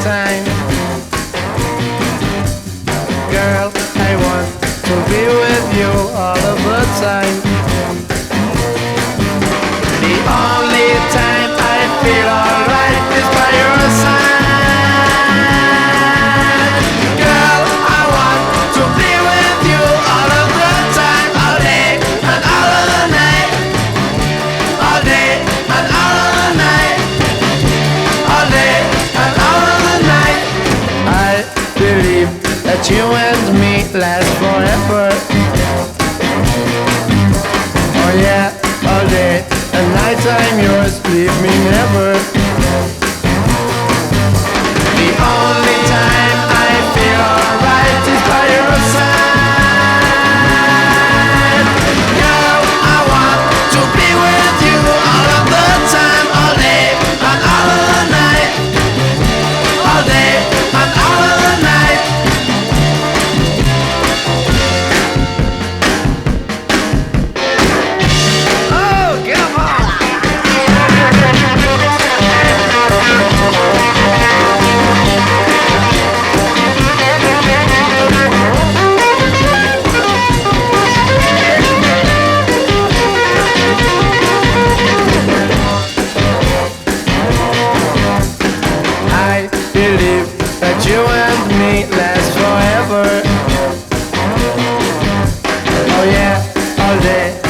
time. Girl, I want to be with you all of the time. The only time I feel alright is by your side. Girl, I want to be with you all of the time, all day and all of the night. All day and all of the night. All day and all of the night. I believe that you and me last forever. Oh yeah, all day and night I'm yours, leave me never. The only time I feel alright is by your side. Girl, I want to be with you all of the time, all day and all of the night. All day and all of the night. Oh, come on! I believe that you and me last forever. Oh yeah, all day